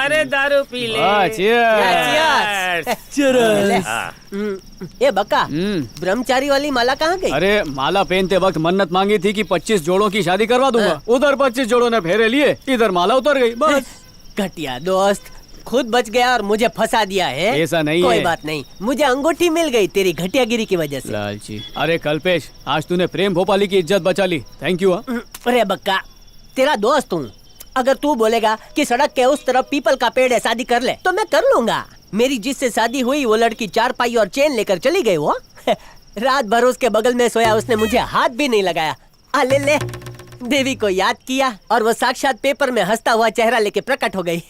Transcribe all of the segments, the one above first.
अरे दारू पी ले। ए बक्का, ब्रह्मचारी वाली माला कहाँ गई? अरे माला पहनते वक्त मन्नत मांगी थी कि 25 जोड़ों की शादी करवा दूंगा। उधर 25 जोड़ों ने फेरे लिए, इधर माला उतर गई, बस। घटिया दोस्त, खुद बच गया और मुझे फंसा दिया है। ऐसा नहीं कोई है। बात नहीं, मुझे अंगूठी मिल गई तेरी घटियागिरी की वजह से। लालची। अरे कल्पेश, आज तूने प्रेम भोपाली की इज्जत बचा ली, थैंक यू। अरे बक्का, तेरा दोस्त हूँ। अगर तू बोलेगा कि सड़क के उस तरफ पीपल का पेड़ है, शादी कर ले, तो मैं कर लूंगा। मेरी जिससे शादी हुई वो लड़की चारपाई और चेन लेकर चली गई। वो रात भर उसके बगल में सोया, उसने मुझे हाथ भी नहीं लगाया। ले ले, देवी को याद किया और वो साक्षात पेपर में हंसता हुआ चेहरा लेके प्रकट हो गई।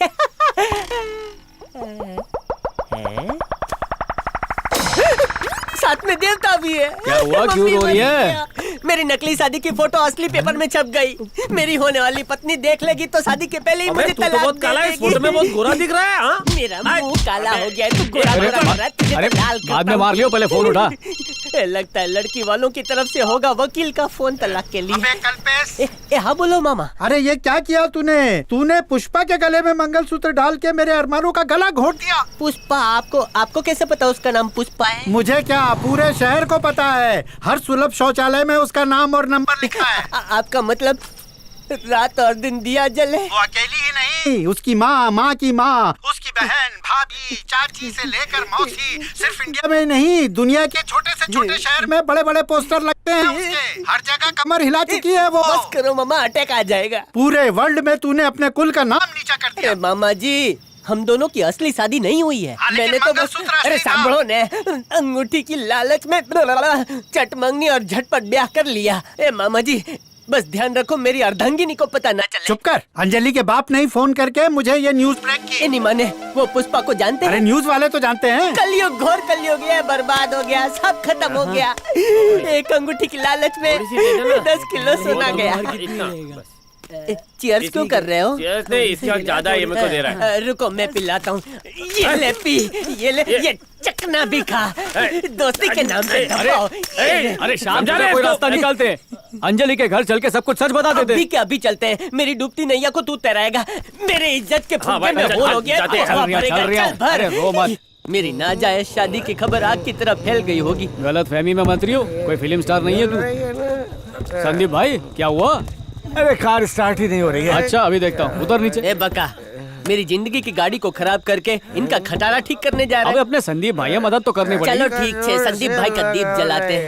साथ में देवता भी है। क्या हुआ, क्यों रो रही है? मेरी नकली शादी की फोटो असली पेपर में छप गई। मेरी होने वाली पत्नी देख लेगी तो शादी के पहले ही मुझे तू तो बहुत काला है, इस फोटो में बहुत गोरा दिख रहा है। हाँ? मेरा मुंह काला हो गया है, तू गोरा गोरा हो रहा है, तुझे अरे तो लाल बाद में मार लियो, पहले फोन उठा। लगता है लड़की वालों की तरफ से होगा वकील का फोन तलाक के लिए। अबे कल्पेश, हाँ बोलो मामा। अरे ये क्या किया तूने पुष्पा के गले में मंगलसूत्र डाल के मेरे अरमानों का गला घोट दिया। पुष्पा? आपको कैसे पता उसका नाम पुष्पा है? मुझे क्या, पूरे शहर को पता है। हर सुलभ शौचालय में उसका नाम और नंबर लिखा है। आपका मतलब रात और दिन दिया जले? वो अकेली ही नहीं, उसकी माँ की माँ, उसकी बहन, भाभी, चाची से लेकर मौसी, सिर्फ इंडिया में ही नहीं, दुनिया के छोटे से छोटे शहर में बड़े बड़े पोस्टर लगते हैं उसके। हर जगह कमर हिला चुकी है वो। बस करो मामा, अटैक आ जाएगा। पूरे वर्ल्ड में तूने अपने कुल का नाम नीचा कर दिया। अरे मामा जी, हम दोनों की असली शादी नहीं हुई है। मैंने तो बस, अरे सांभळो ने, अंगूठी की लालच में चट मंगनी और झटपट ब्याह कर लिया। ए मामा जी, बस ध्यान रखो मेरी अर्धांगिनी को पता ना चले। चुप कर। अंजलि के बाप ने ही फोन करके मुझे ये न्यूज ब्रेक की। नहीं माने, वो पुष्पा को जानते अरे हैं? न्यूज वाले तो जानते हैं। कलयुग, घोर कलयुग है, बर्बाद हो गया, सब खत्म हो गया। एक अंगूठी की लालच में 10 किलो सोना गया। चीयर्स क्यों कर रहे हो? चीयर्स नहीं, इसका ज्यादा ये मेरे को दे रहा है। रुको मैं पिलाता हूँ। ये ले पी, ये चकना भी खा, दोस्ती के नाम पे दबाओ। अरे शाम को कोई रास्ता निकालते हैं। अंजलि के घर चल के सब कुछ सच बता देते। अभी क्या, अभी चलते हैं। मेरी डूबती नैया को तू तैराएगा। मेरे इज्जत के फुग्गे में होल हो गया। अरे रो मत। मेरी नाजायज शादी की खबर आग की तरह फैल गई होगी। गलत फहमी में मत रहियो, कोई फिल्म स्टार नहीं है तू। संदीप भाई, क्या हुआ? अरे कार स्टार्ट ही नहीं हो रही है। अच्छा अभी देखता हूँ, उतर नीचे। ए बका, मेरी जिंदगी की गाड़ी को खराब करके इनका खटारा ठीक करने जा रहा है। अबे अपने संदीप भाई मदद तो करनी पड़ेगी। चलो ठीक है, संदीप भाई का दीप जलाते हैं।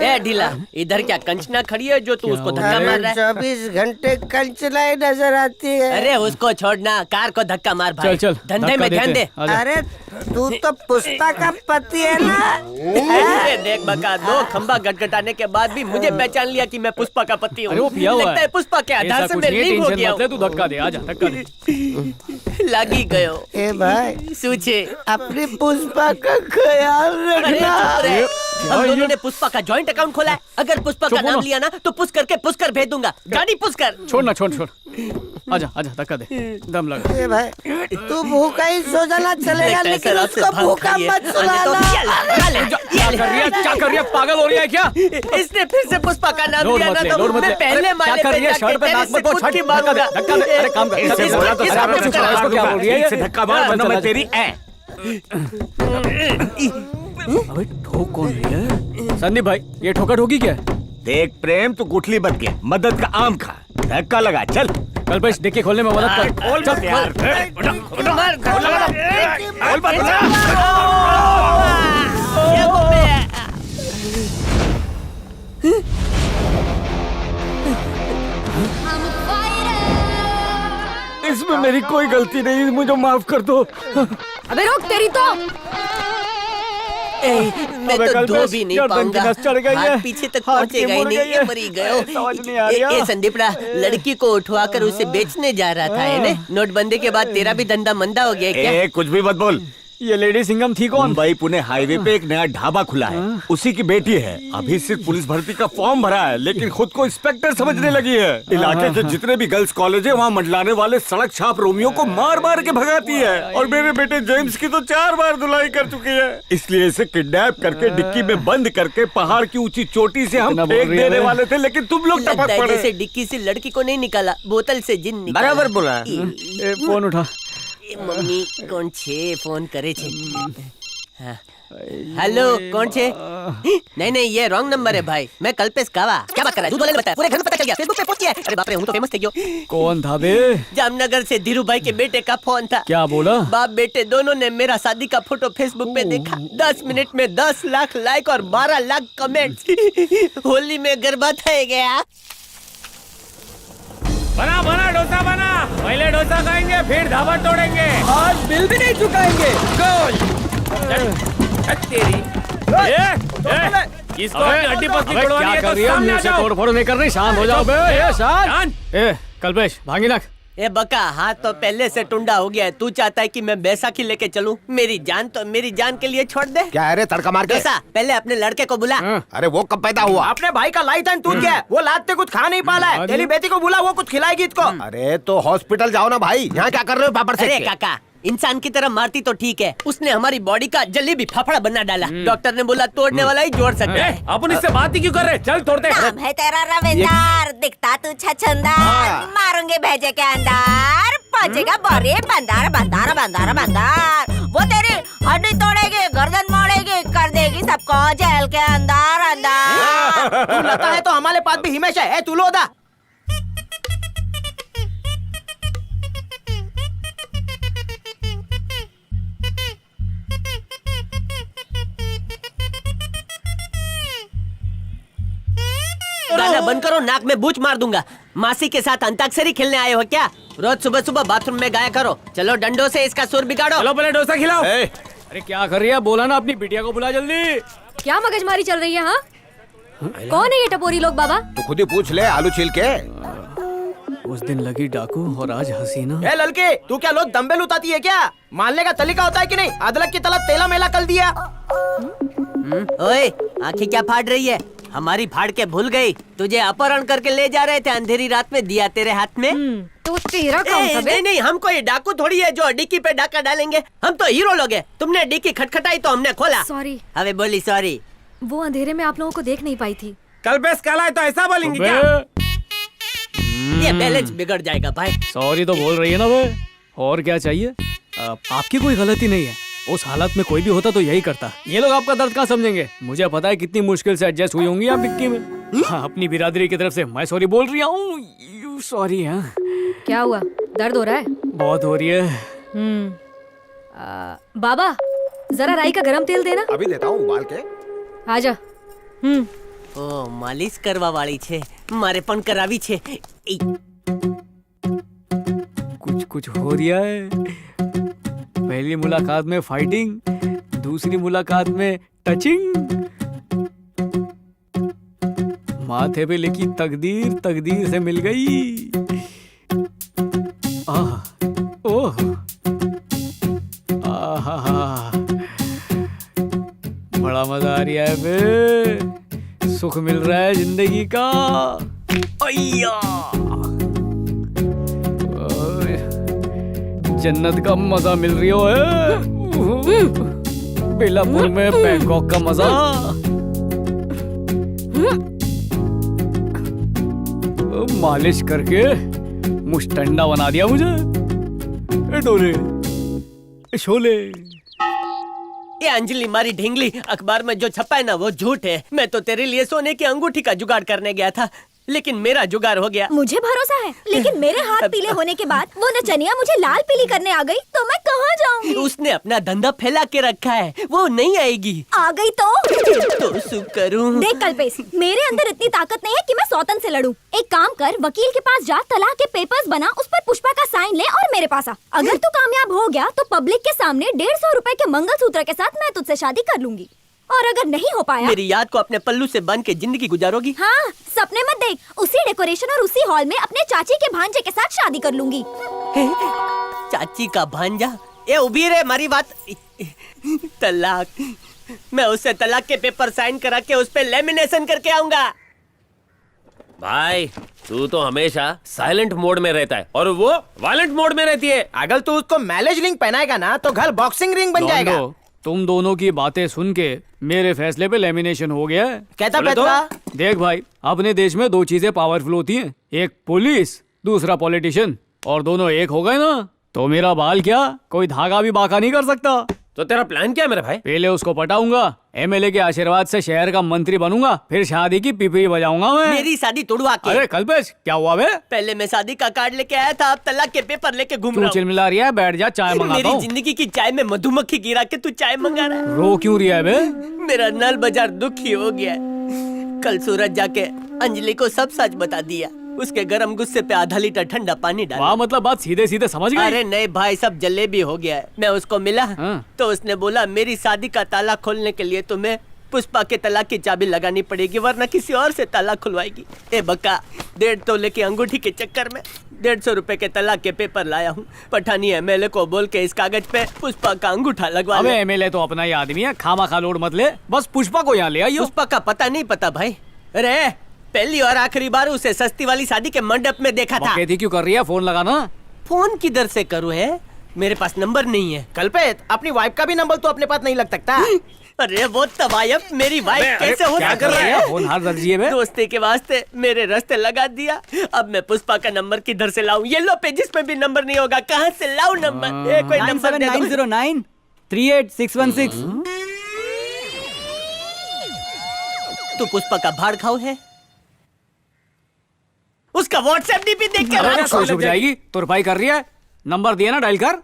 ए ढीला, इधर क्या कंचना खड़ी है जो तू उसको धक्का मार रहा है? 24 घंटे कंचना ही नजर आती है। अरे उसको छोड़ना, कार को धक्का मार भाई। चल धंधे में ध्यान दे। अरे तू तो पुष्पा का पति है ना? अरे देख बका, 2 खंबा गटगटाने के बाद भी मुझे पहचान लिया कि मैं पुष्पा का पति हूँ। अरे वो पिया हुआ लगता है पुष्पा के आधार से मैं लिंक हो गया हूँ। तू धक्का दे, आजा धक्का दे। लागी गयो। ए भाई, सूचे अपनी पुष्पा का ख्याल रखना। हम दोनों ने पुष्पा का जॉइंट अकाउंट खोला है। अगर पुष्पा का नाम लिया ना तो पुश करके पुष्कर भेज दूंगा। गाड़ी पुश कर। छोड़। आजा धक्का दे, दम लगा। ए भाई, तू भूखा ही सो जाना चलेगा, लेकिन उसको भूखा मत सुलाना। क्या कर रही है? पागल हो रही है क्या? इसने फिर से पुष्पा का नाम लिया ना तो मैं पहले माले पे जाके शर्ट पे नाक में तो छट मारूंगा। धक्का दे। अरे काम कर। इससे बोला तो सामने से इसको क्या बोल रही है? इससे धक्का मार वरना मैं तेरी अबे ठोक कौन रही है? संदीप भाई, ये ठोका ठोकी क्या है? देख प्रेम, तू गुठली बन गया, मदद का आम खा, धक्का लगा, चल। कल्पेश डिक्की खोलने में मदद कर। खोल मत यार। इसमें मेरी कोई गलती नहीं, मुझे माफ कर दो। अबे रुक, तेरी तो मैं तो दो भी नहीं पाऊंगा। हाथ पीछे तक पहुंचेगा ही नहीं, ये मरी गयो। ये संदीपड़ा, लड़की को उठवाकर उसे बेचने जा रहा था, है ना? नोटबंदी के बाद तेरा भी धंधा मंदा हो गया क्या? कुछ भी मत बोल। ये लेडी सिंघम थी कौन? मुंबई पुणे हाईवे पे एक नया ढाबा खुला है, उसी की बेटी है। अभी सिर्फ पुलिस भर्ती का फॉर्म भरा है, लेकिन खुद को इंस्पेक्टर समझने लगी है। इलाके के जितने भी गर्ल्स कॉलेज है, वहाँ मंडलाने वाले सड़क छाप रोमियो को मार मार के भगाती है। और मेरे बेटे जेम्स की तो 4 बार धुलाई कर चुकी है। इसलिए इसे किडनैप करके डिक्की में बंद करके पहाड़ की ऊंची चोटी से हम फेंक देने वाले थे, लेकिन तुम लोग टपक लगता है पड़े। जैसे डिक्की से लड़की को नहीं निकाला, बोतल से जिन निकाला। बराबर बोला। ए, फोन उठा। ए, मम्मी कौन छे फोन करे छे? हाँ। हेलो कौन छे? नहीं नहीं ये रॉन्ग नंबर है भाई। मैं कल्पेश कावा। क्या बात कर रहा है? झूठ बोलने बताया, पूरे घर में पता चल गया, फेसबुक पे पोस्ट किया है। अरे बाप रे, हूँ तो फेमस थे क्यों? कौन था बे? जामनगर से धीरू भाई के बेटे का फोन था। क्या बोला? बाप बेटे दोनों ने मेरा शादी का फोटो फेसबुक पे देखा। 10 मिनट में 10 लाख लाइक और 12 लाख कमेंट। होली में गरबा था गया। बना बना डोसा बना। पहले डोसा खाएंगे, फिर ढाबा तोड़ेंगे। आज बिल भी नहीं चुकाएंगे। तेरी इसको अपनी हड्डी पसली तोड़वानी क्या है कर तो रही है? सामने आ मुझसे जाओ। तोड़ फोड़ नहीं कर रही। शांत हो जाओ बे। ये शांत। ए कल्पेश भागी नख। ए बका, हाथ तो पहले से टुंडा हो गया है। तू चाहता है कि मैं बैसाखी लेके चलूं? मेरी जान तो मेरी जान के लिए छोड़ दे। क्या है रे तड़का मार के? कैसा? पहले अपने लड़के को बुला। अरे वो कब पैदा हुआ? अपने भाई का लाइसेंस टूट गया है। वो लाते कुछ खा नहीं पाला है। तेरी बेटी को बुला, वो कुछ खिलाएगी इसको। अरे तो हॉस्पिटल जाओ ना भाई, यहाँ क्या कर रहे हो पापड़ अरे से? काका, इंसान की तरह मारती तो ठीक है, उसने हमारी बॉडी का जलेबी फाफड़ा बना डाला। डॉक्टर ने बोला तोड़ने वाला ही जोड़ सकता है। अपन इससे बात ही क्यों कर रहे? चल तोड़ते हैं। नाम है तेरा रविंदर, दिखता तू छछंदर, मारूंगे भेजे के अंदर, पहुंचेगा बोरे बंदार बंदार बंदार बंदार। वो तेरी हड्डी तोड़ेगी, गर्दन मोड़ेगी, कर देगी सबको जेल के अंदर अंदर। तू लगता है तो हमारे पास भी हिमेश है। तू लोदा। गाना बंद करो, नाक में बूच मार दूंगा। मासी के साथ अंताक्षरी खेलने आए हो क्या? रोज सुबह सुबह बाथरूम में गाया करो। चलो डंडों से इसका सुर बिगाड़ो। चलो पहले डोसा खिलाओ। अरे क्या कर रही है? बोला ना अपनी बिटिया को बुला जल्दी। क्या मगजमारी चल रही है? हाँ, कौन है ये टपोरी लोग बाबा? तो खुद ही पूछ ले, आलू छील के। उस दिन लगी डाकू और आज हसीना। ए लड़के, तू क्या लोग डंबल उठाती है क्या? मारने का तरीका होता है कि नहीं? अदरक की तरह तेला मेला कर दिया। ओए, आंखें क्या फाड़ रही है? हमारी फाड़ के भूल गई। तुझे अपहरण करके ले जा रहे थे अंधेरी रात में, दिया तेरे हाथ में। तो तेरा काम था बे? नहीं नहीं, हम कोई डाकू थोड़ी है जो डिक्की पे डाका डालेंगे। हम तो हीरो लोग हैं। तुमने डिक्की खटखटाई तो हमने खोला। सॉरी। अबे बोली सॉरी। वो अंधेरे में आप लोगों को देख नहीं पाई थी। कल्पेश काला है तो ऐसा बोलेंगे क्या? ये बैलेंस बिगड़ जाएगा भाई। सॉरी तो बोल रही है ना बे। और क्या चाहिए? आपकी कोई गलती नहीं है। उस हालत में कोई भी होता तो यही करता। ये लोग आपका दर्द कहाँ समझेंगे? मुझे पता है कितनी मुश्किल से एडजस्ट हुई होंगी आप डिक्की में। हाँ, अपनी बिरादरी की तरफ से मैं सॉरी बोल रही हूँ। You sorry. हाँ, क्या हुआ? दर्द हो रहा है? बहुत हो रही है। बाबा जरा राई का गरम तेल देना। अभी देता हूँ उबाल के। आजा। ओ मालिश करवा वाली छे, मारे पण करावी छे। कुछ कुछ हो रहा है। पहली मुलाकात में फाइटिंग, दूसरी मुलाकात में टचिंग। माथे पे लिखी तकदीर, तकदीर से मिल गई। ओह, आहा, बड़ा मजा आ रहा है बे। सुख मिल रहा है जिंदगी का। अय्या, जन्नत का मजा मिल रही हो है। बेलापुर में बैंकॉक का मजा। मालिश करके मुस्टंडा बना दिया मुझे। ए डोले, ए शोले। ये अंजलि मारी ढींगली, अखबार में जो छपा है ना वो झूठ है। मैं तो तेरे लिए सोने की अंगूठी का जुगाड़ करने गया था, लेकिन मेरा जुगाड़ हो गया। मुझे भरोसा है, लेकिन मेरे हाथ पीले होने के बाद वो नचनिया मुझे लाल पीली करने आ गई तो मैं कहाँ जाऊंगी? उसने अपना धंधा फैला के रखा है, वो नहीं आएगी। आ गई तो सुख करूं। देख कल्पेश, मेरे अंदर इतनी ताकत नहीं है कि मैं सौतन से लड़ूं। एक काम कर, वकील के पास जा, तलाक के पेपर्स बना, उस पर पुष्पा का साइन ले और मेरे पास आ। अगर तू कामयाब हो गया तो पब्लिक के सामने 150 रुपए के मंगलसूत्र के साथ मैं तुझसे शादी कर लूंगी। और अगर नहीं हो पाया, मेरी याद को अपने पल्लू से बांध के जिंदगी गुजारोगी। हाँ, सपने मत देख, उसी डेकोरेशन और उसी हॉल में अपने चाची के भांजे के साथ शादी कर लूंगी। चाची का भांजा? ये उभी रे, मारी बात। तलाक। मैं उससे तलाक के पेपर साइन करा के उस पे लेमिनेशन करके आऊंगा। भाई तू तो हमेशा साइलेंट मोड में रहता है और वो वायलेंट मोड में रहती है। अगर तू उसको मैलेज रिंग पहनाएगा ना तो घर बॉक्सिंग रिंग बन जाएगा। लॉन्डो, तुम दोनों की बातें सुन के मेरे फैसले पे लेमिनेशन हो गया है। कहता बोले तो? पेतरा। देख भाई, अपने देश में दो चीजें पावरफुल होती हैं, एक पुलिस, दूसरा पॉलिटिशियन, और दोनों एक हो गए ना तो मेरा बाल क्या कोई धागा भी बाका नहीं कर सकता। तो तेरा प्लान क्या है मेरे भाई? पहले उसको पटाऊंगा, एमएलए के आशीर्वाद से शहर का मंत्री बनूंगा, फिर शादी की पिपरी बजाऊंगा मैं। मेरी शादी तुड़वा के। अरे कल्पेश, क्या हुआ बे? पहले मैं शादी का कार्ड लेके आया था, अब तलाक के पेपर लेके घूम तू रहा हूँ। चिलमिला रही है, बैठ जा, चाय मंगाता मेरी हूँ। जिंदगी की चाय में मधुमक्खी गिरा के तू चाय मंगा रहा है। रो क्यों रही है बे? मेरा नल बाजार दुखी हो गया है। कल सूरज जाके अंजलि को सब सच बता दिया। उसके गरम गुस्से पे आधा लीटर ठंडा पानी डाला। वाह, मतलब बात सीधे सीधे समझ गई। अरे नहीं भाई, सब जलेबी हो गया है। मैं उसको मिला हाँ। तो उसने बोला मेरी शादी का ताला खोलने के लिए तुम्हें पुष्पा के तलाक की चाबी लगानी पड़ेगी, वरना किसी और से ताला खुलवाएगी। ए बक्का, 1.5 तोले की अंगूठी के चक्कर में 150 रुपए के तलाक के पेपर लाया हूँ। पठानी एमएलए को बोल के इस कागज पे पुष्पा का अंगूठा लगवा अबे ले। एमएलए तो अपना ही आदमी है, खामा खा लोड मत ले, बस पुष्पा को यहाँ ले आइयो। पुष्पा का पता नहीं पता भाई। अरे पहली और आखिरी बार उसे सस्ती वाली शादी के मंडप में देखा था। बकैती क्यों कर रही है? फोन लगाना। फोन किधर से करूँ है? मेरे पास नंबर नहीं है। कल्पेत, अपनी वाइफ का भी नंबर तो अपने पास नहीं लग सकता। अरे वो तवायफ मेरी वाइफ कैसे हो क्या सकता कर रही है? है? फोन हाथ दर्जी है बे? दोस्ती के वास्ते मेरे रास्ते लगा दिया। अब मैं पुष्पा का नंबर किधर से लाऊं? येलो पेजेस पे भी नंबर नहीं होगा, कहाँ से लाऊं नंबर? कोई नंबर दे दो। 9790938616। तू पुष्पा का भाड़ खाओ है? उसका व्हाट्सएप डीपी देख के अरे रात सोच को उठ जाएगी, तुरपाई कर रही है। नंबर दिया ना, डायल कर।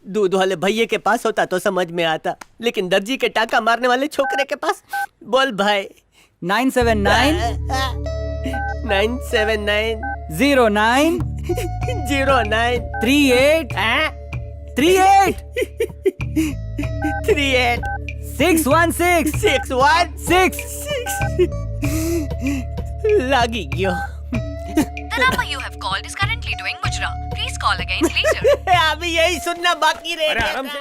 दूध वाले भैये के पास होता तो समझ में आता, लेकिन दर्जी के टाका मारने वाले छोकरे के पास। बोल भाई। 979 979 09 09 38 38 38 616 616 लागी गयो। The number you have called is currently doing Mujra. Please call again later. अभी यही सुनना बाकी रह अरे गया आराम था। से